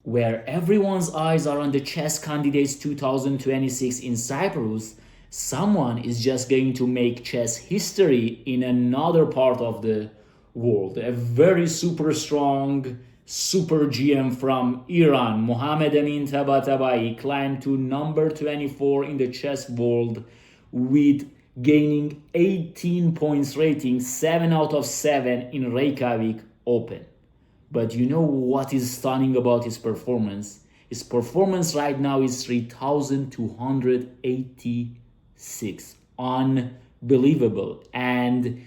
where everyone's eyes are on the chess candidates 2026 in Cyprus, someone is just going to make chess history in another part of the world. A very super strong super GM from Iran, Mohammad Amin Tabatabaei, climbed to number 24 in the chess world with gaining 18 points rating, 7 out of 7 in Reykjavik Open. But you know what is stunning about his performance? His performance right now is 3,286. Unbelievable. And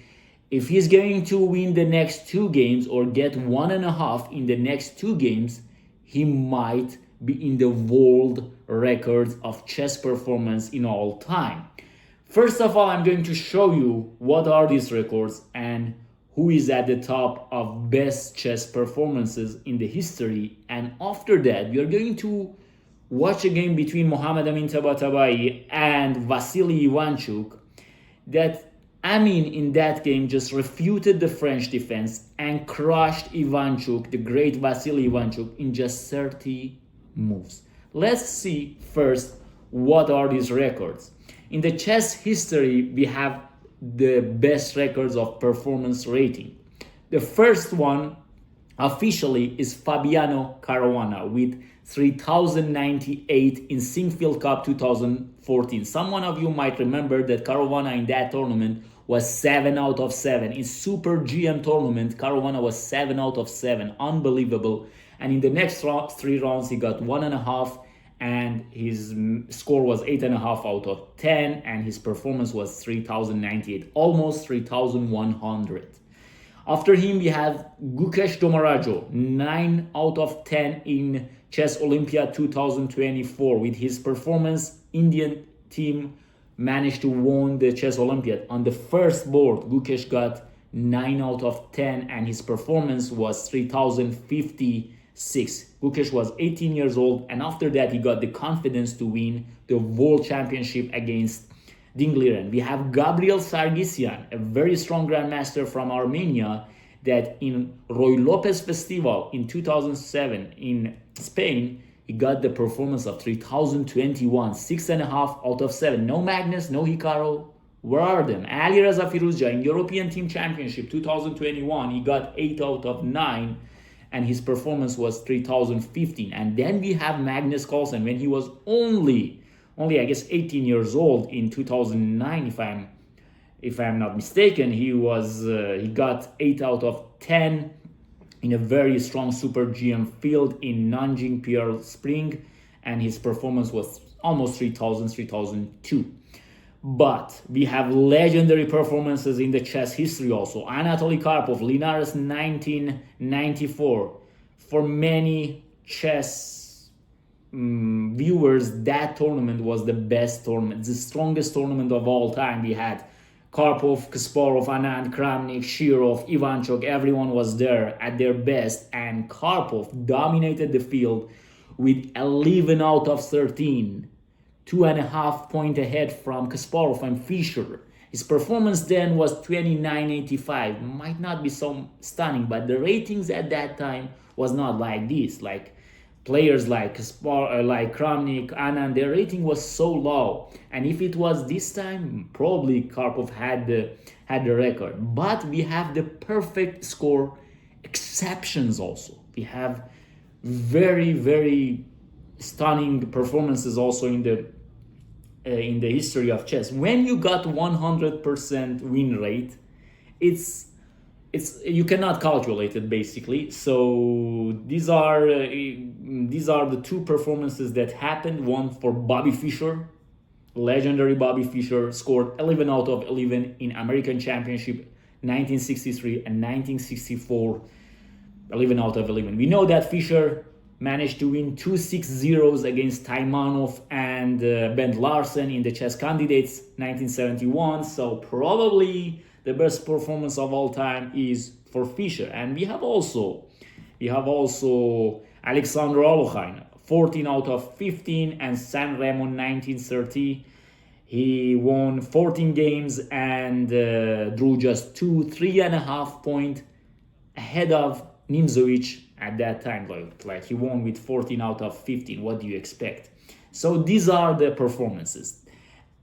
if he's going to win the next 2 games or get 1.5 in the next 2 games, he might be in the world records of chess performance in all time. First of all, I'm going to show you what are these records and who is at the top of best chess performances in the history. And after that, we are going to watch a game between Mohammad Amin Tabatabaei and Vasyl Ivanchuk that Amin in that game just refuted the French defense and crushed Ivanchuk, the great Vasyl Ivanchuk, in just 30 moves. Let's see first what are these records. In the chess history, we have the best records of performance rating. The first one officially is Fabiano Caruana with 3,098 in Sinquefield Cup 2014. Someone of you might remember that Caruana in that tournament was 7 out of 7. In Super GM tournament, Caruana was 7 out of 7. Unbelievable. And in the next 3 rounds, he got 1.5, and his score was 8.5 out of 10, and his performance was 3,098, almost 3,100. After him, we have Gukesh 9 out of 10 in Chess Olympia 2024. With his performance, Indian team managed to win the Chess Olympiad. On the first board, Gukesh got 9 out of 10, and his performance was 3,056. Gukesh was 18 years old, and after that, he got the confidence to win the World Championship against Dingliren. We have Gabriel Sargsyan, a very strong grandmaster from Armenia, that in Roy Lopez Festival in 2007 in Spain, he got the performance of 3,021, 6.5 out of 7. No Magnus, no Hikaru. Where are them? Ali Reza Firuzja in European Team Championship 2021, he got 8 out of 9, and his performance was 3,015. And then we have Magnus Carlsen when he was only I guess 18 years old in 2009, if I'm not mistaken. He got 8 out of 10 in a very strong Super GM field in Nanjing Pearl Spring, and his performance was almost 3,002. But we have legendary performances in the chess history also. Anatoly Karpov, Linares 1994. For many chess viewers, that tournament was the best tournament, the strongest tournament of all time. We had Karpov, Kasparov, Anand, Kramnik, Shirov, Ivanchuk, everyone was there at their best, and Karpov dominated the field with 11 out of 13, 2.5 points ahead from Kasparov and Fischer. His performance then was 29.85. Might not be so stunning, but the ratings at that time was not like this. Like players like Kramnik, Anand, their rating was so low. And if it was this time, probably Karpov had the record. But we have the perfect score exceptions also. We have very, very stunning performances also in the history of chess. When you got 100% win rate, it's you cannot calculate it basically. So these are the 2 performances that happened. One for Bobby Fischer, legendary Bobby Fischer, scored 11 out of 11 in American Championship 1963 and 1964, 11 out of 11. We know that Fischer managed to win 2 6-0s against Taimanov and Bent Larsen in the Chess Candidates 1971. So probably the best performance of all time is for Fischer. And we have also Alexander Olochain, 14 out of 15, and San Remo 1930. He won 14 games and drew just 3.5 points ahead of Nimzowicz at that time. Like he won with 14 out of 15. What do you expect? So these are the performances.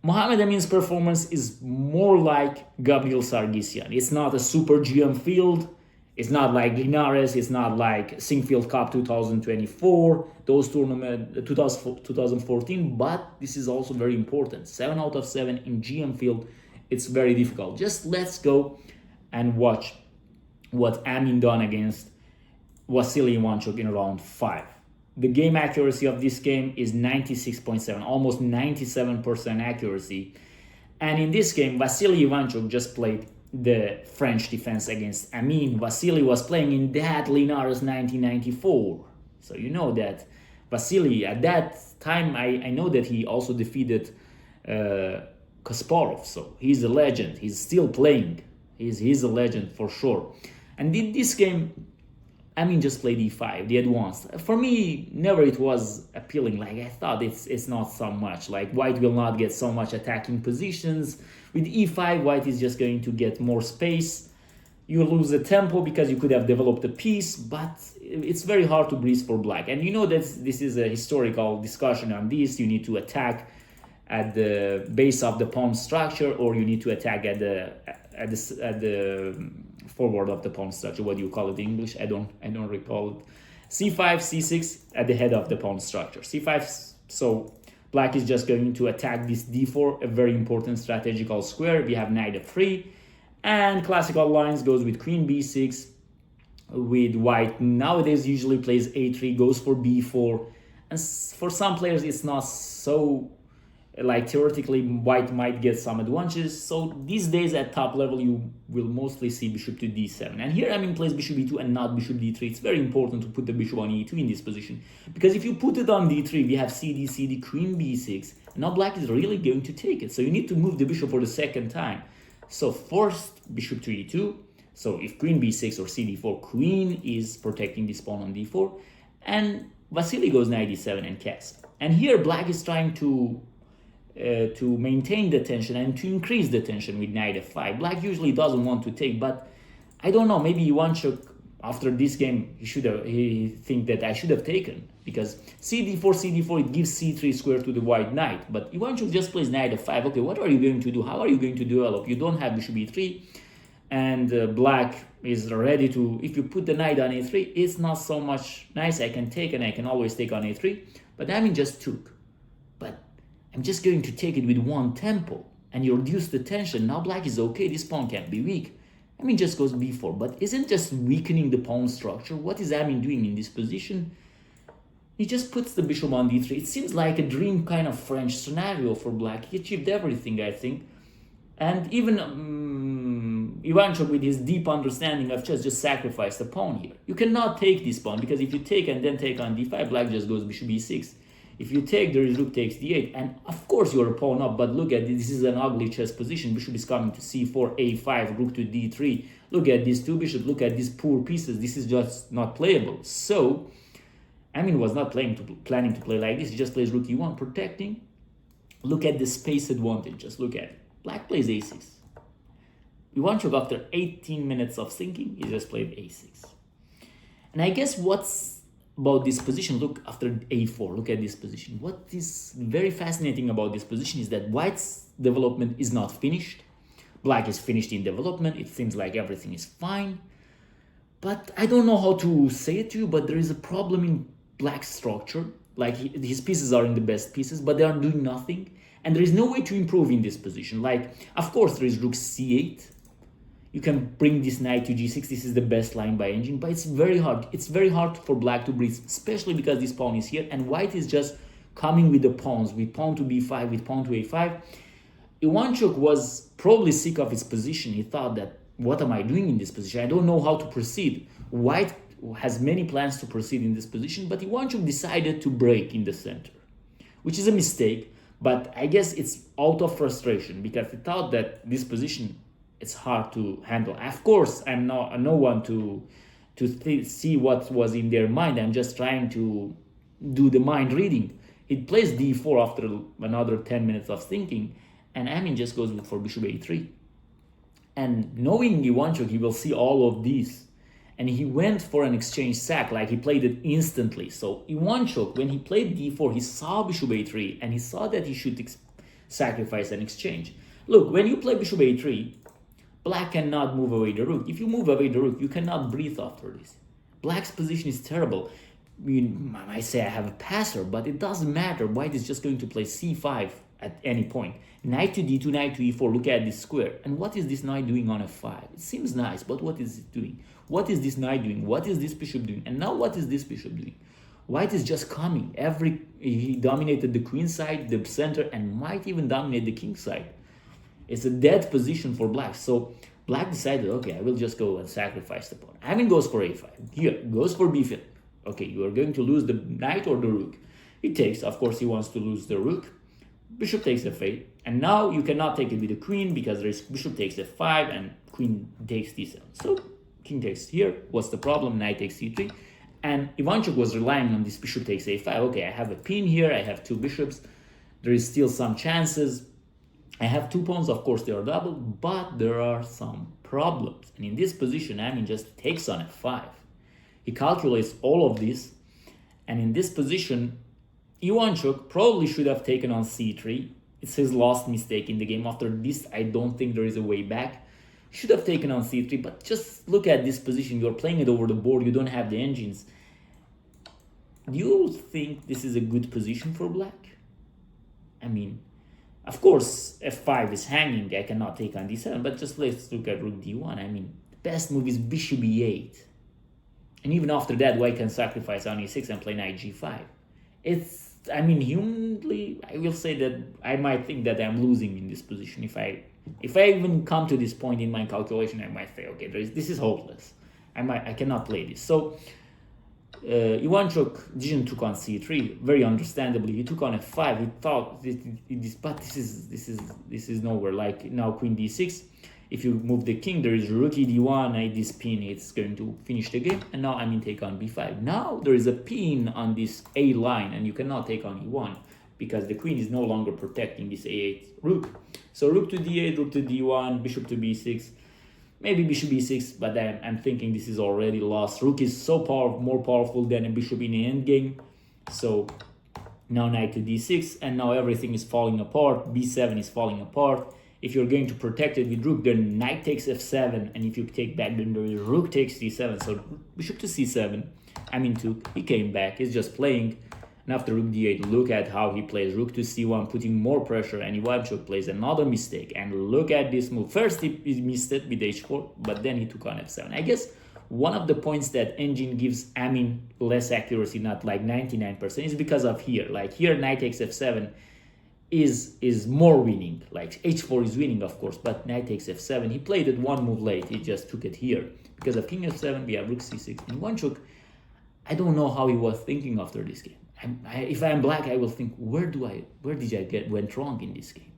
Mohamed Amin's performance is more like Gabriel Sargsyan. It's not a super GM field. It's not like Linares. It's not like Singfield Cup 2024, those tournament 2014. But this is also very important. 7 out of 7 in GM field. It's very difficult. Just let's go and watch what Amin done against Vasyl Ivanchuk in round 5. The game accuracy of this game is 96.7, almost 97% accuracy. And in this game, Vasyl Ivanchuk just played the French defense against Amin. Vasily was playing in that Linares 1994. So you know that Vasily, at that time, I know that he also defeated Kasparov. So he's a legend. He's still playing. He's a legend for sure. And in this game, Amin just played e5, the advanced. For me, never it was appealing. Like I thought it's not so much. Like white will not get so much attacking positions. With e5, white is just going to get more space. You lose the tempo because you could have developed a piece, but it's very hard to breeze for black. And you know that this is a historical discussion on this. You need to attack at the base of the pawn structure, or you need to attack at the forward of the pawn structure. What do you call it in English? I don't recall it. c5, c6 at the head of the pawn structure. c5, so black is just going to attack this d4, a very important strategical square. We have knight f3, and classical lines goes with queen b6, with white nowadays usually plays a3, goes for b4, and for some players it's not so, like theoretically white might get some advantages. So these days at top level you will mostly see bishop to d7, and here Amin plays bishop e2 and not bishop d3. It's very important to put the bishop on e2 in this position, because if you put it on d3 we have cd, cd, queen b6, and now black is really going to take it. So you need to move the bishop for the second time. So first bishop to e2, so if queen b6 or cd4, queen is protecting this pawn on d4, and Vasily goes knight e7 and castle. And here black is trying to maintain the tension and to increase the tension with knight f5. Black usually doesn't want to take, but I don't know, maybe Ivanchuk after this game he think that I should have taken, because cd4, cd4, it gives c3 square to the white knight, but Ivanchuk just plays knight f5. Okay, what are you going to do? How are you going to develop? You don't have bishop e3, and black is ready to, if you put the knight on a3, it's not so much nice. I can take, and I can always take on a3, but Amin just took. But I'm just going to take it with one tempo, and you reduce the tension. Now black is okay, this pawn can't be weak. Amin just goes b4, but isn't just weakening the pawn structure? What is Amin doing in this position? He just puts the bishop on d3. It seems like a dream kind of French scenario for black. He achieved everything, I think. And even Ivanchuk, with his deep understanding of chess, just sacrificed the pawn here. You cannot take this pawn, because if you take and then take on d5, black just goes bishop e6. If you take, there is rook takes d8, and of course you're a pawn up, but look at this, this is an ugly chess position. Bishop is coming to c4, a5, rook to d3. Look at these two bishops, look at these poor pieces. This is just not playable. So Amin was not planning to play like this. He just plays rook e1, protecting. Look at the space advantage, just look at it. Black plays a6. Ivanchuk, after 18 minutes of thinking, he just played a6. And I guess what's about this position, look after a4, look at this position. What is very fascinating about this position is that white's development is not finished. Black is finished in development. It seems like everything is fine. But I don't know how to say it to you, but there is a problem in black's structure. Like his pieces are in the best pieces, but they are doing nothing. And there is no way to improve in this position. Like, of course, there is rook c8. You can bring this knight to g6. This is the best line by engine, but it's very hard. It's very hard for black to breathe, especially because this pawn is here, and white is just coming with the pawns, with pawn to b5, with pawn to a5. Ivanchuk was probably sick of his position. He thought that, what am I doing in this position? I don't know how to proceed. White has many plans to proceed in this position, but Ivanchuk decided to break in the center, which is a mistake, but I guess it's out of frustration, because he thought that this position, it's hard to handle. Of course, I'm no one to see what was in their mind. I'm just trying to do the mind reading. He plays d4 after another 10 minutes of thinking, and Amin just goes for bishop a3. And knowing Ivanchuk, he will see all of these, and he went for an exchange sack, like he played it instantly. So Ivanchuk, when he played d4, he saw bishop a3, and he saw that he should sacrifice an exchange. Look, when you play bishop a3, black cannot move away the rook. If you move away the rook, you cannot breathe after this. Black's position is terrible. You might say I have a passer, but it doesn't matter. White is just going to play c5 at any point. Knight to d2, knight to e4, look at this square. And what is this knight doing on f5? It seems nice, but what is it doing? What is this knight doing? What is this bishop doing? And now what is this bishop doing? White is just coming. He dominated the queen side, the center, and might even dominate the king side. It's a dead position for black. So black decided, okay, I will just go and sacrifice the pawn. Amin goes for a5. Here, goes for b5. Okay, you are going to lose the knight or the rook. He takes, of course, he wants to lose the rook. Bishop takes f8. And now you cannot take it with the queen because there is bishop takes f5 and queen takes d7. So king takes here. What's the problem? Knight takes c3. And Ivanchuk was relying on this bishop takes a5. Okay, I have a pin here. I have two bishops. There is still some chances. I have two pawns. Of course, they are double, but there are some problems. And in this position, Amin just takes on f5. He calculates all of this. And in this position, Ivanchuk probably should have taken on c3. It's his last mistake in the game. After this, I don't think there is a way back. Should have taken on c3, but just look at this position. You're playing it over the board. You don't have the engines. Do you think this is a good position for black? I mean, of course, f5 is hanging. I cannot take on d7, but just let's look at rook d1. I mean, the best move is bishop e8. And even after that, white can sacrifice on e6 and play knight g5. I mean, humanly, I will say that I might think that I'm losing in this position. If I even come to this point in my calculation, I might say, okay, this is hopeless. I cannot play this. So Ivanchuk didn't took on c3. Very understandably, he took on f5. He thought but this is nowhere. Like now, queen d6. If you move the king, there is rook d1, knight this pin. It's going to finish the game. And now Amin take on b5. Now there is a pin on this a line, and you cannot take on e1 because the queen is no longer protecting this a8 rook. So rook to d8, rook to d1, bishop to b6. Maybe bishop b6, but I'm thinking this is already lost. Rook is so more powerful than a bishop in the endgame. So now knight to d6, and now everything is falling apart. b7 is falling apart. If you're going to protect it with rook, then knight takes f7, and if you take back, then there is rook takes d7. So bishop to c7, Amin took, he came back, he's just playing. And after rook d8, look at how he plays rook to c1, putting more pressure, and Ivanchuk plays another mistake. And look at this move. First he missed it with h4, but then he took on f7. I guess one of the points that engine gives Amin less accuracy, not like 99%, is because of here. Like here, knight takes f7 is more winning. Like h4 is winning, of course, but knight takes f7. He played it one move late. He just took it here. Because of king f7, we have rook c6. And Ivanchuk, I don't know how he was thinking after this game. If I'm black, I will think, where did I went wrong in this game?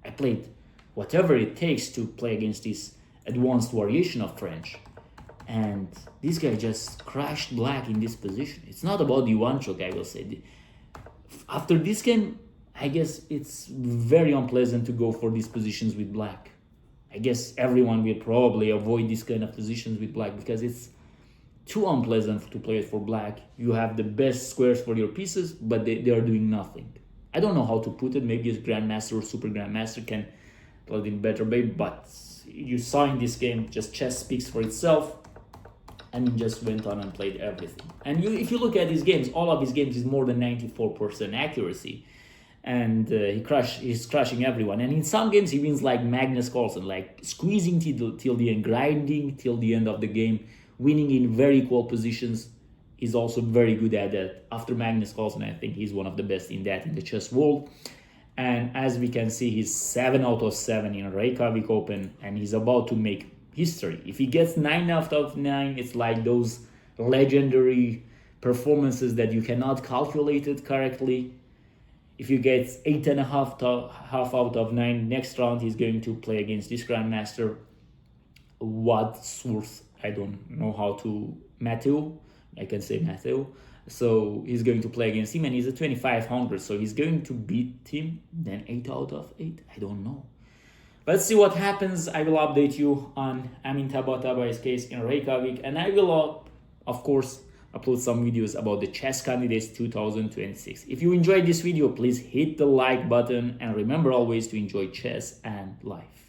I played whatever it takes to play against this advanced variation of French. And this guy just crashed black in this position. It's not about Ivanchuk, I will say. After this game, I guess it's very unpleasant to go for these positions with black. I guess everyone will probably avoid these kind of positions with black because it's too unpleasant to play it for black. You have the best squares for your pieces, but they are doing nothing. I don't know how to put it. Maybe a Grandmaster or Super Grandmaster can play it in better way, but you saw in this game, just chess speaks for itself. And he just went on and played everything. And if you look at his games, all of his games is more than 94% accuracy. And he's crushing everyone. And in some games, he wins like Magnus Carlsen, like squeezing till the end, grinding till the end of the game, winning in very equal positions. He's also very good at that. After Magnus Carlsen, I think he's one of the best in that in the chess world. And as we can see, he's 7 out of 7 in Reykjavik Open, and he's about to make history. If he gets 9 out of 9, it's like those legendary performances that you cannot calculate it correctly. If you get 8.5 out of 9, next round he's going to play against this Grandmaster. What source? I don't know how to. Matthew. I can say Matthew. So he's going to play against him, and he's at 2500. So he's going to beat him. Then 8 out of 8. I don't know. Let's see what happens. I will update you on Amin Tabatabaei's case in Reykjavik, and I will, of course, upload some videos about the chess candidates 2026. If you enjoyed this video, please hit the like button and remember always to enjoy chess and life.